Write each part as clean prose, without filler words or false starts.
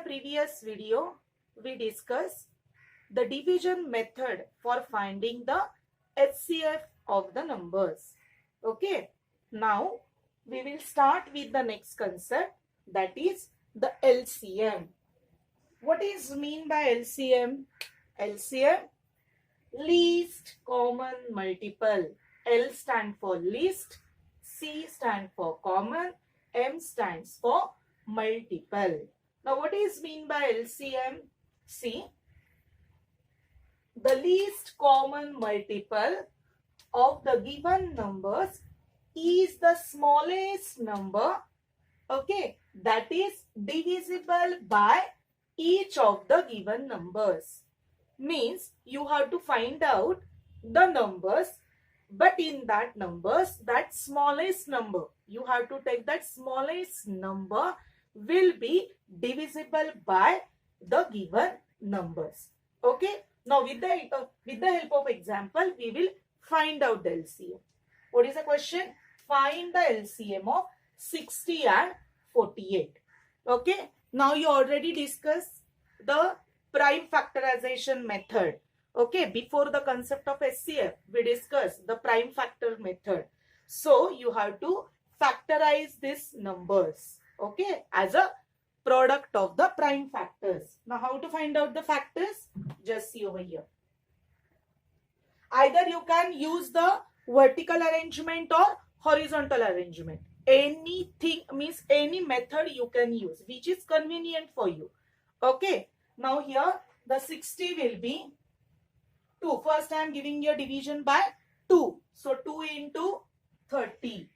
previous video, we discussed the division method for finding the HCF of the numbers. Okay. Now, we will start with the next concept, that is the LCM. What is mean by LCM? LCM, least common multiple. L stand for least, C stand for common, M stands for multiple. Now, what is mean by LCM? See, the least common multiple of the given numbers is the smallest number, okay, that is divisible by each of the given numbers. Means you have to find out the numbers, but in that numbers, that smallest number, you have to take that smallest number will be divisible by the given numbers. Okay. Now with the help of example, we will find out the LCM. What is the question? Find the LCM of 60 and 48. Okay. Now you already discussed the prime factorization method. Okay. Before the concept of HCF, we discussed the prime factor method. So you have to factorize these numbers, okay, as a product of the prime factors. Now how to find out the factors? Just see over here. Either you can use the vertical arrangement or horizontal arrangement. Anything means any method you can use which is convenient for you. Okay. Now here the 60 will be 2. First I am giving you a division by 2. So 2 into 30.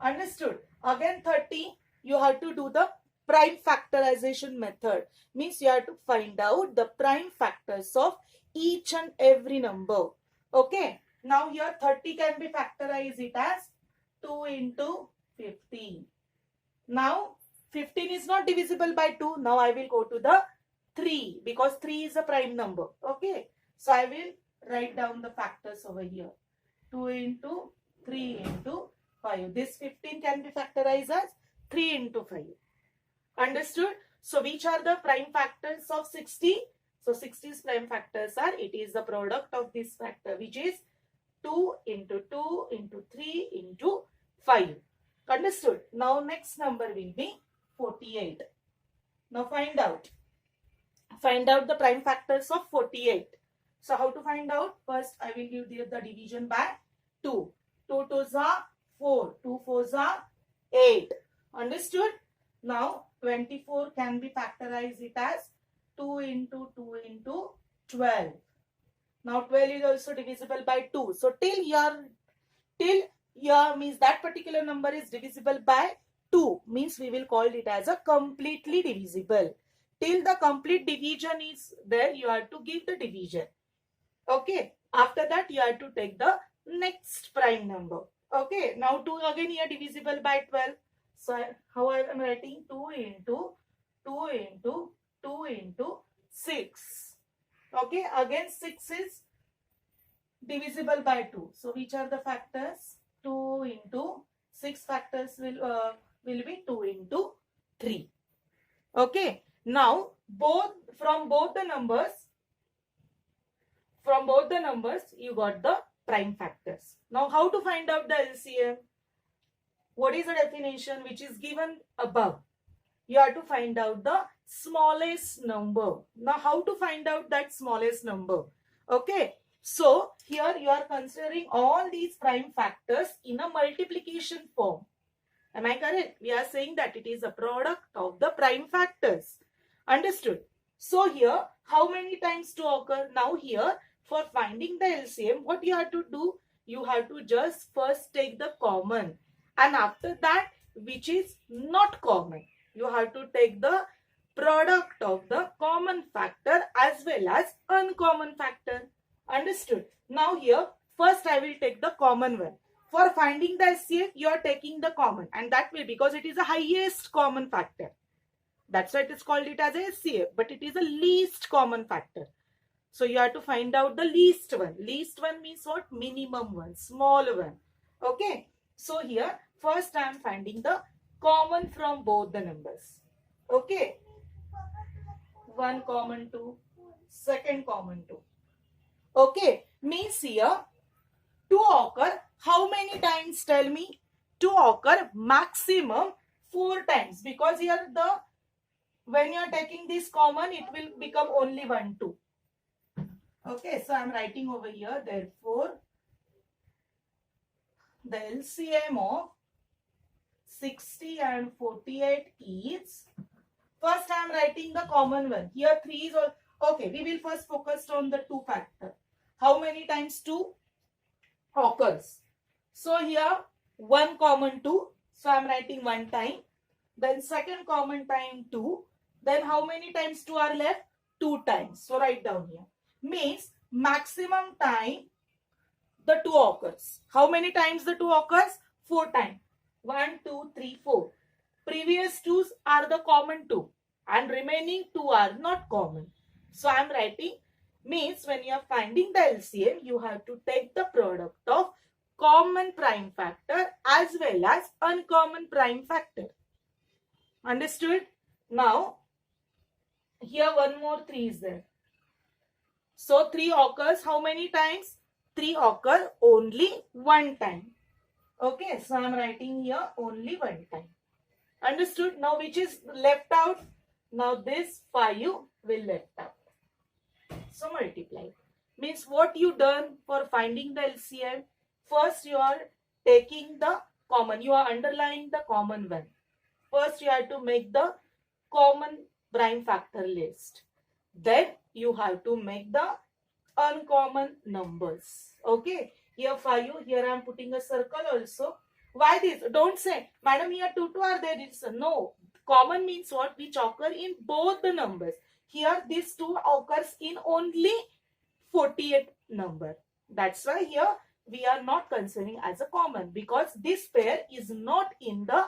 Understood? Again 30, you have to do the prime factorization method. Means you have to find out the prime factors of each and every number. Okay. Now here 30 can be factorized it as 2 into 15. Now 15 is not divisible by 2. Now I will go to the 3 because 3 is a prime number. Okay. So I will write down the factors over here. 2 into 3 into 5. This 15 can be factorized as 3 into 5. Understood? So which are the prime factors of 60? So 60's prime factors are, it is the product of this factor which is 2 into 2 into 3 into 5. Understood? Now next number will be 48. Now find out the prime factors of 48. So how to find out? First I will give the division by 2. 2 2s are 4. 2 4s are 8. Understood? Now 24 can be factorized it as 2 into 2 into 12. Now 12 is also divisible by 2. So till here means that particular number is divisible by 2. Means we will call it as a completely divisible. Till the complete division is there, you have to give the division. Okay. After that, you have to take the next prime number. Okay. Now 2 again here divisible by 12. So how I am writing? 2 into 2 into 2 into 6. Okay. Again 6 is divisible by 2. So which are the factors? 2 into 6 factors will be 2 into 3. Okay. Now from both the numbers you got the prime factors. Now how to find out the LCM? What is the definition which is given above? You have to find out the smallest number. Now how to find out that smallest number? Okay. So here you are considering all these prime factors in a multiplication form. Am I correct? We are saying that it is a product of the prime factors. Understood? So here how many times to occur? Now here for finding the LCM, what you have to do? You have to just first take the common. And after that, which is not common, you have to take the product of the common factor as well as uncommon factor. Understood? Now here, first I will take the common one. For finding the HCF, you are taking the common. And that will, because it is the highest common factor. That's why it is called it as a HCF. But it is the least common factor. So you have to find out the least one. Least one means what? Minimum one. Small one. Okay. So here, first I am finding the common from both the numbers. Okay. 1 common 2, second common 2. Okay, means here to occur how many times, tell me? To occur maximum 4 times, because here the when you are taking this common it will become only 1 2. Okay, so I am writing over here, therefore the LCM of 60 and 48 is, first I am writing the common one. Here 3 is all. Okay, we will first focus on the 2 factor. How many times 2 occurs? So here 1 common 2. So I am writing 1 time. Then second common time 2. Then how many times 2 are left? 2 times. So write down here. Means maximum time the 2 occurs. How many times the 2 occurs? 4 times. 1, 2, 3, 4. Previous 2s are the common 2 and remaining 2 are not common. So I am writing, means when you are finding the LCM, you have to take the product of common prime factor as well as uncommon prime factor. Understood? Now, here one more 3 is there. So 3 occurs how many times? 3 occur only 1 time. Okay, so I am writing here only 1 time. Understood? Now which is left out? Now this 5 will left out. So multiply. Means what you done for finding the LCM? First you are taking the common. You are underlying the common one. First you have to make the common prime factor list. Then you have to make the uncommon numbers. Okay. Here 5, here I am putting a circle also. Why this? Don't say, madam, here 2 are there. It's no. Common means what? Which occur in both the numbers. Here this 2 occurs in only 48 number. That's why here we are not considering as a common, because this pair is not in the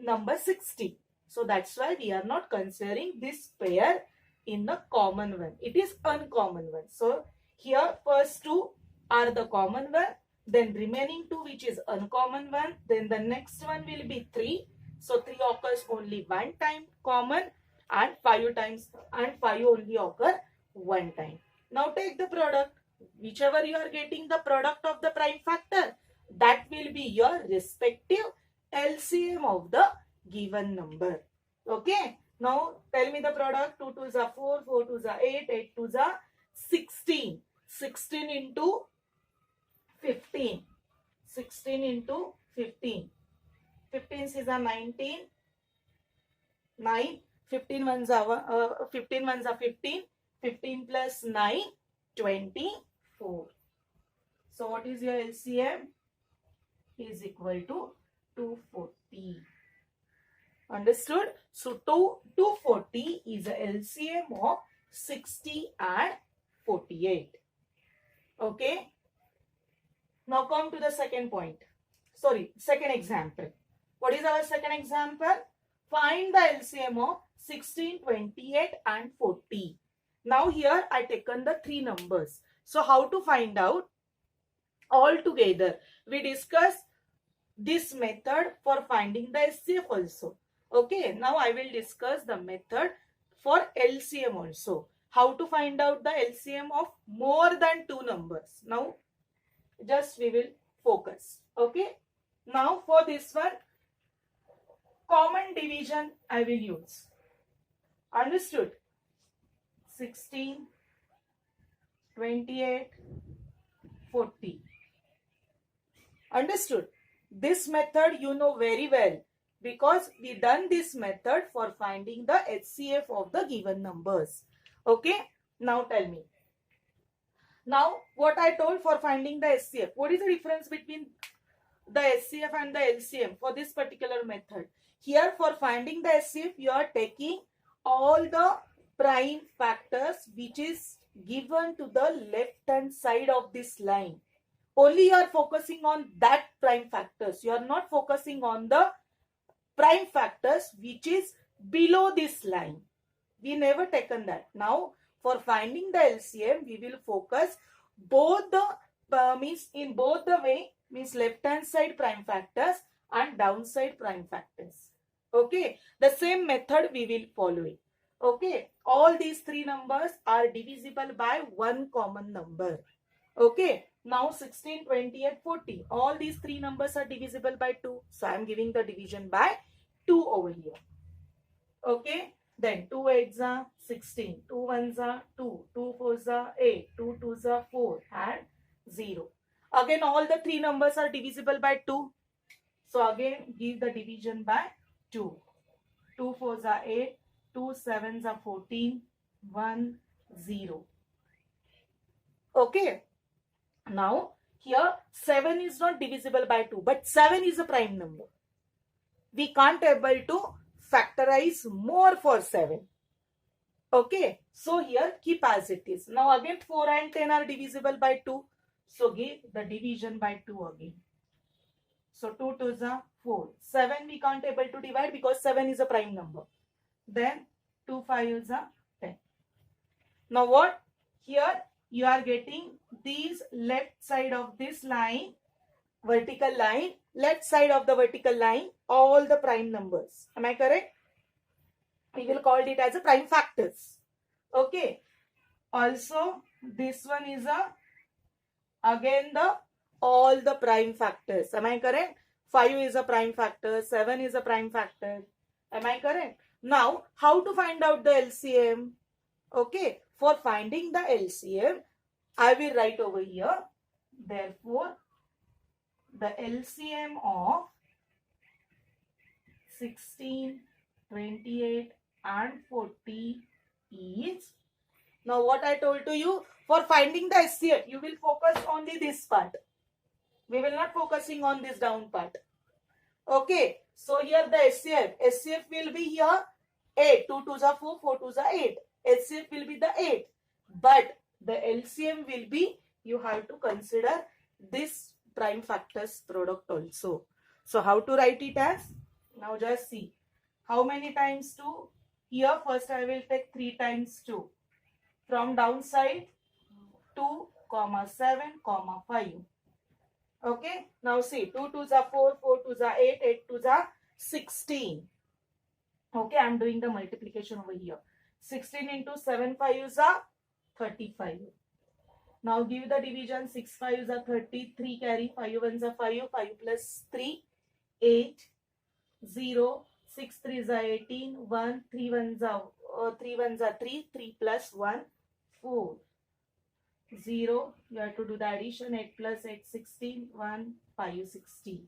number 60. So that's why we are not considering this pair in the common one. It is uncommon one. So here first 2 are the common one, then remaining 2 which is uncommon one, then the next one will be 3. So 3 occurs only 1 time common, and 5 times, and 5 only occur 1 time. Now take the product. Whichever you are getting the product of the prime factor, that will be your respective LCM of the given number. Okay. Now tell me the product. 2 2s are 4, 4 2s are 8, 8 2s are 16. 16 into 15. 16 into 15. 15 is a 19. 9. 15 ones are 15. 15 plus 9, 24. So what is your LCM? Is equal to 240. Understood? So 240 is the LCM of 60 and 48. Okay. Now come to the second point. Sorry, second example. What is our second example? Find the LCM of 16, 28 and 40. Now here I taken the 3 numbers. So how to find out? All together we discuss this method for finding the SCF also. Okay, now I will discuss the method for LCM also. How to find out the LCM of more than 2 numbers. Now just we will focus. Okay. Now for this one, common division I will use. Understood? 16, 28, 40. Understood? This method you know very well, because we done this method for finding the HCF of the given numbers. Okay. Now tell me. Now what I told for finding the HCF. What is the difference between the HCF and the LCM for this particular method? Here for finding the HCF you are taking all the prime factors which is given to the left hand side of this line. Only you are focusing on that prime factors. You are not focusing on the prime factors which is below this line. We never taken that. Now for finding the LCM we will focus both the means in both the way, means left hand side prime factors and downside prime factors. Okay, the same method we will follow it. Okay, all these three numbers are divisible by one common number. Okay, now 16, 28, 40. All these three numbers are divisible by 2. So I am giving the division by 2 over here. Okay, then 2 8s are 16, 2 1s are 2, 2 4s are 8, 2 2s are 4 and 0. Again, all the three numbers are divisible by 2. So again, give the division by 2. 2 4s are 8, 2 7s are 14, 1 0. Okay. Now, here 7 is not divisible by 2, but 7 is a prime number. We can't able to factorize more for 7. Okay, so here keep as it is. Now again 4 and 10 are divisible by 2. So give the division by 2 again. So 2 2s are 4. 7 we can't able to divide because 7 is a prime number. Then 2 5s are 10. Now what? Here you are getting these left side of this line, vertical line, left side of the vertical line, all the prime numbers. Am I correct? We will call it as a prime factors. Okay. Also, this one is again all the prime factors. Am I correct? 5 is a prime factor, 7 is a prime factor. Am I correct? Now, how to find out the LCM? Okay, for finding the LCM, I will write over here. Therefore, the LCM of 16, 28 and 40 is, now what I told to you, for finding the SCF, you will focus only this part. We will not focusing on this down part. Okay, so here the SCF will be here 8, 2 2s are 4, 4 2s are 8. SCF will be the 8. But the LCM will be, you have to consider this prime factors product also. So how to write it as? Now just see. How many times 2? Here first I will take 3 times 2. From downside 2, 7, 5. Okay. Now see, 2 2s are 4, 4 2s are 8, 8 2s are 16. Okay, I am doing the multiplication over here. 16 into 7 5s are 35. Now give the division. 6 5s are 30, 3 carry, 5 1s are 5, 5 plus 3, 8, 0, 6 3s are 18, 1, 3 1s are 3, 3 plus 1, 4. 0, you have to do the addition. 8 plus 8, 16, 1, 5, 60.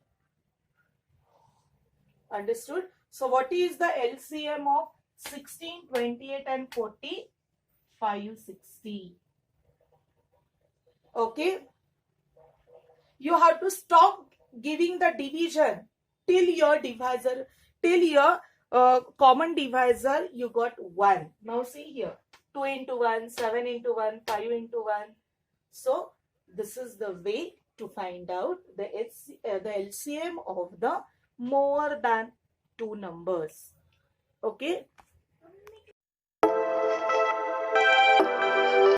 Understood? So what is the LCM of 16, 28 and 40? 560. Okay. You have to stop giving the division till your divisor, till your common divisor you got 1. Now see here. 2 into 1, 7 into 1, 5 into 1. So, this is the way to find out the LCM of the more than 2 numbers. Okay.